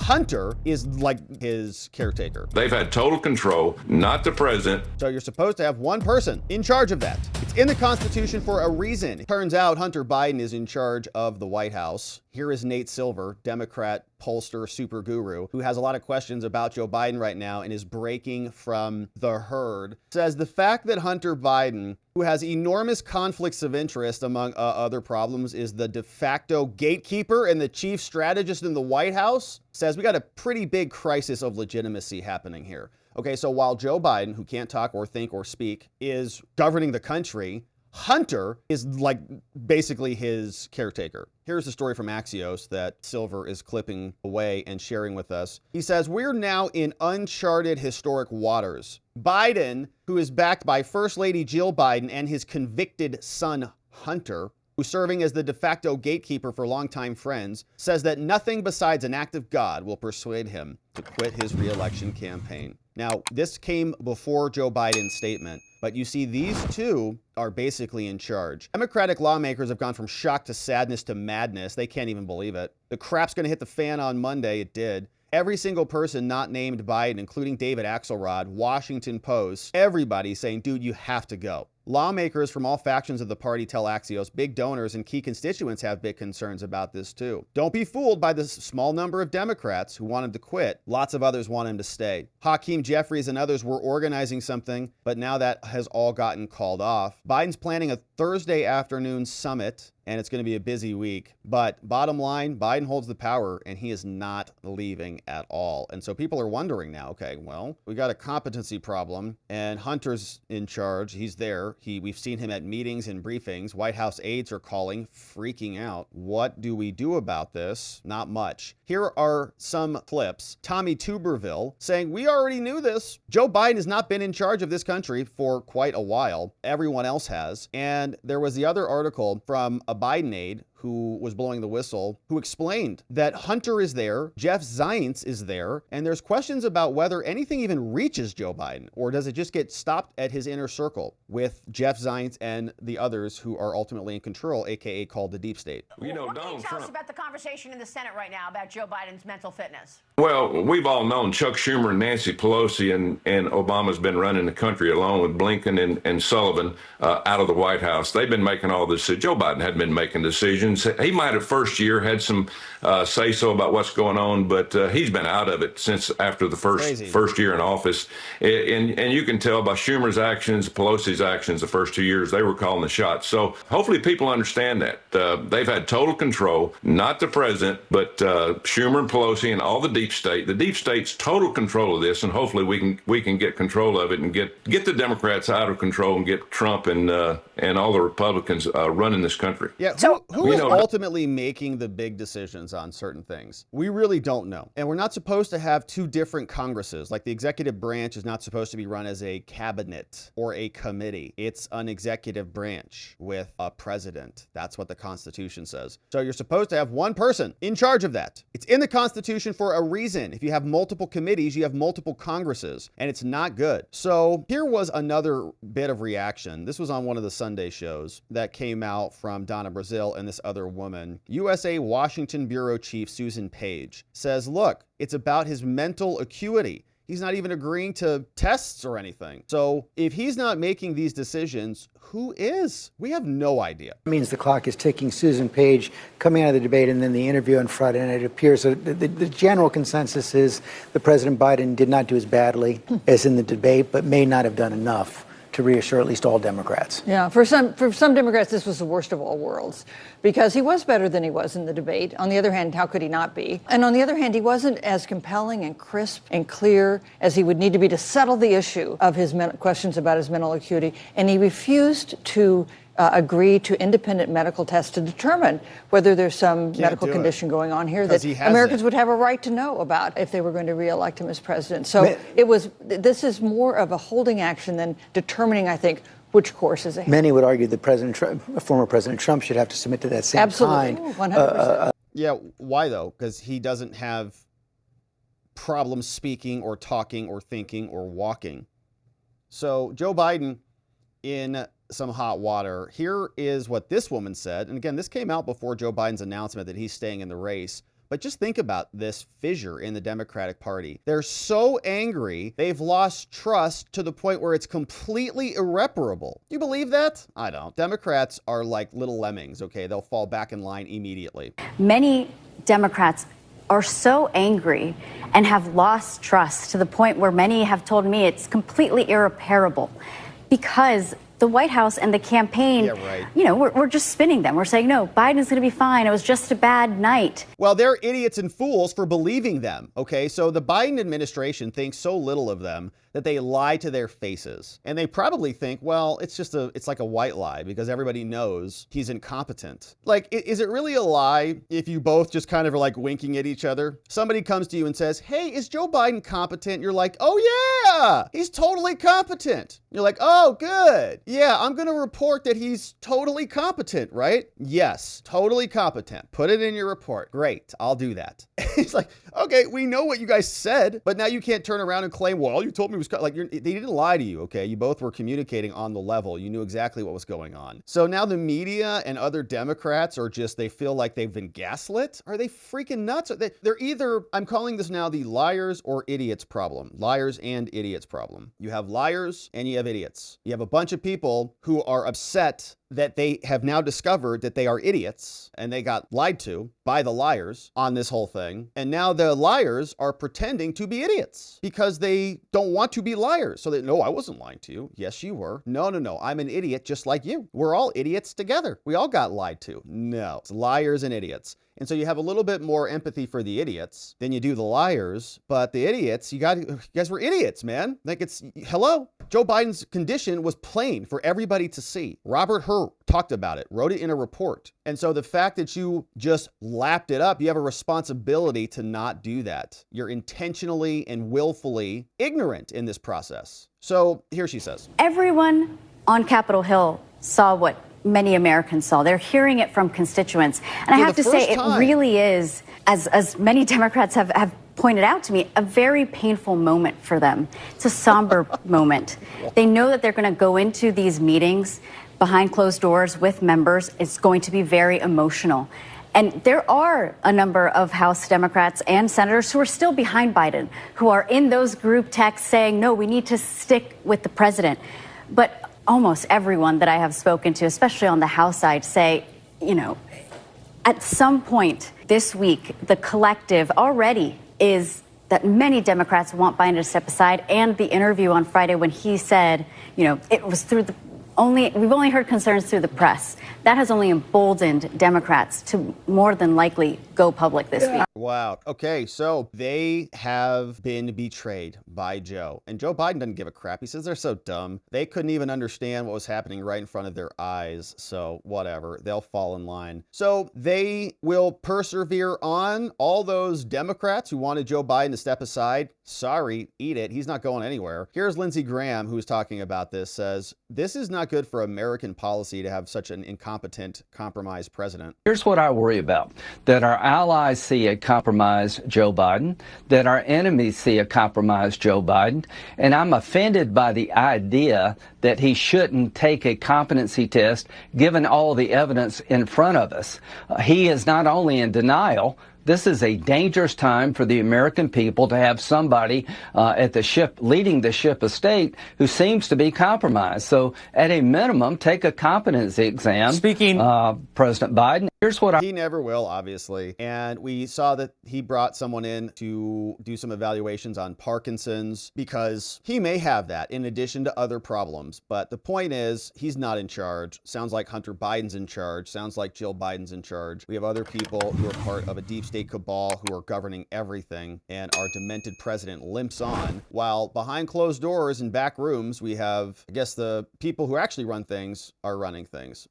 Hunter is like his caretaker. They've had total control, not the president. So you're supposed to have one person in charge of that. It's in the Constitution for a reason. It turns out Hunter Biden is in charge of the White House. Here is Nate Silver, Democrat pollster super guru, who has a lot of questions about Joe Biden right now and is breaking from the herd. Says the fact that Hunter Biden, who has enormous conflicts of interest among other problems, is the de facto gatekeeper and the chief strategist in the White House, says we got a pretty big crisis of legitimacy happening here. Okay, so while Joe Biden, who can't talk or think or speak, is governing the country, Hunter is like basically his caretaker. Here's the story from Axios that Silver is clipping away and sharing with us. He says, we're now in uncharted historic waters. Biden, who is backed by First Lady Jill Biden and his convicted son, Hunter, who's serving as the de facto gatekeeper for longtime friends, says that nothing besides an act of God will persuade him to quit his re-election campaign. Now, this came before Joe Biden's statement, but you see these two are basically in charge. Democratic lawmakers have gone from shock to sadness to madness. They can't even believe it. The crap's going to hit the fan on Monday. It did. Every single person not named Biden, including David Axelrod, Washington Post, everybody saying, dude, you have to go. Lawmakers from all factions of the party tell Axios big donors and key constituents have big concerns about this too. Don't be fooled by the small number of Democrats who want him to quit. Lots of others want him to stay. Hakeem Jeffries and others were organizing something, but now that has all gotten called off. Biden's planning a Thursday afternoon summit, and it's going to be a busy week. But bottom line, Biden holds the power, and he is not leaving at all. And so people are wondering now, okay, well, we got a competency problem, and Hunter's in charge. He's there. We've seen him at meetings and briefings. White House aides are calling, freaking out. What do we do about this? Not much. Here are some clips. Tommy Tuberville saying, we already knew this. Joe Biden has not been in charge of this country for quite a while. Everyone else has. And there was the other article from a Biden aide who was blowing the whistle, who explained that Hunter is there, Jeff Zients is there, and there's questions about whether anything even reaches Joe Biden, or does it just get stopped at his inner circle with Jeff Zients and the others who are ultimately in control, aka called the deep state. You know, what can you tell us about the conversation in the Senate right now about Joe Biden's mental fitness? Well, we've all known Chuck Schumer and Nancy Pelosi and Obama's been running the country along with Blinken and Sullivan out of the White House. They've been making all this. Joe Biden hadn't been making decisions. He might have first year had some say-so about what's going on, but he's been out of it since after the first year in office. And you can tell by Schumer's actions, Pelosi's actions, the first 2 years, they were calling the shots. So hopefully people understand that. They've had total control, not the president, but Schumer and Pelosi and all the deep state. The deep state's total control of this, and hopefully we can get control of it and get the Democrats out of control and get Trump and all the Republicans running this country. Yeah, who is ultimately making the big decisions on certain things? We really don't know. And we're not supposed to have two different Congresses. Like the executive branch is not supposed to be run as a cabinet or a committee. It's an executive branch with a president. That's what the Constitution says. So you're supposed to have one person in charge of that. It's in the Constitution for a reason. If you have multiple committees, you have multiple Congresses, and it's not good. So here was another bit of reaction. This was on one of the Sunday shows that came out from Donna Brazile and this other woman. USA Washington Bureau Chief Susan Page says, look, it's about his mental acuity. He's not even agreeing to tests or anything. So if he's not making these decisions, who is? We have no idea. It means the clock is ticking. Susan Page coming out of the debate and then the interview on Friday, and it appears that the general consensus is that President Biden did not do as badly as in the debate, but may not have done enough to reassure at least all Democrats. Yeah, for some Democrats, this was the worst of all worlds because he was better than he was in the debate. On the other hand, how could he not be? And on the other hand, he wasn't as compelling and crisp and clear as he would need to be to settle the issue of his questions about his mental acuity. And he refused to agree to independent medical tests to determine whether there's some medical condition going on here that Americans would have a right to know about if they were going to reelect him as president. So this is more of a holding action than determining, I think, which course is ahead. Many would argue that former President Trump should have to submit to that same kind. Absolutely, 100%. Yeah, why though? Because he doesn't have problems speaking or talking or thinking or walking. So Joe Biden in some hot water. Here is what this woman said. And again, this came out before Joe Biden's announcement that he's staying in the race. But just think about this fissure in the Democratic Party. They're so angry, they've lost trust to the point where it's completely irreparable. You believe that? I don't. Democrats are like little lemmings, okay? They'll fall back in line immediately. Many Democrats are so angry and have lost trust to the point where many have told me it's completely irreparable because the White House and the campaign, we're just spinning them. We're saying, no, Biden's going to be fine. It was just a bad night. Well, they're idiots and fools for believing them, okay? So the Biden administration thinks so little of them that they lie to their faces. And they probably think, well, it's like a white lie because everybody knows he's incompetent. Like, is it really a lie if you both just kind of are like winking at each other? Somebody comes to you and says, hey, is Joe Biden competent? You're like, oh yeah, he's totally competent. You're like, oh, good. Yeah, I'm going to report that he's totally competent, right? Yes, totally competent. Put it in your report. Great, I'll do that. It's like, okay, we know what you guys said, but now you can't turn around and claim, well, you told me it was like, they didn't lie to you, okay? You both were communicating on the level. You knew exactly what was going on. So now the media and other Democrats are just, they feel like they've been gaslit. Are they freaking nuts? They're either, I'm calling this now the liars or idiots problem. Liars and idiots problem. You have liars and you have idiots. You have a bunch of people who are upset that they have now discovered that they are idiots and they got lied to by the liars on this whole thing. And now the liars are pretending to be idiots because they don't want to be liars. So they, no, I wasn't lying to you. Yes, you were. No, I'm an idiot just like you. We're all idiots together. We all got lied to. No, it's liars and idiots. And so you have a little bit more empathy for the idiots than you do the liars, but the idiots, you guys were idiots, man. Like hello? Joe Biden's condition was plain for everybody to see. Robert Hur talked about it, wrote it in a report. And so the fact that you just lapped it up, you have a responsibility to not do that. You're intentionally and willfully ignorant in this process. So here she says. Everyone on Capitol Hill saw what many Americans saw. They're hearing it from constituents. And I have to say, it really is, as many Democrats have pointed out to me, a very painful moment for them. It's a somber moment. They know that they're going to go into these meetings behind closed doors with members. It's going to be very emotional. And there are a number of House Democrats and senators who are still behind Biden, who are in those group texts saying, no, we need to stick with the president. But almost everyone that I have spoken to, especially on the House side, say, at some point this week, the collective already is that many Democrats want Biden to step aside. And the interview on Friday when he said, it was we've only heard concerns through the press. That has only emboldened Democrats to more than likely go public this week. Wow. Okay, so they have been betrayed by Joe. And Joe Biden doesn't give a crap. He says they're so dumb. They couldn't even understand what was happening right in front of their eyes. So whatever, they'll fall in line. So they will persevere on. All those Democrats who wanted Joe Biden to step aside, sorry, eat it. He's not going anywhere. Here's Lindsey Graham, who's talking about this, says, this is not good for American policy to have such an incompetent, compromised president. Here's what I worry about, that our allies see a compromised Joe Biden, that our enemies see a compromised Joe Biden, and I'm offended by the idea that he shouldn't take a competency test given all the evidence in front of us. He is not only in denial, this is a dangerous time for the American people to have somebody at the ship, leading the ship of state, who seems to be compromised. So at a minimum, take a competency exam. President Biden, here's what He never will, obviously. And we saw that he brought someone in to do some evaluations on Parkinson's because he may have that in addition to other problems. But the point is, he's not in charge. Sounds like Hunter Biden's in charge. Sounds like Jill Biden's in charge. We have other people who are part of a deep state cabal who are governing everything, and our demented president limps on, while behind closed doors and back rooms, we have, I guess, the people who actually run things are running things.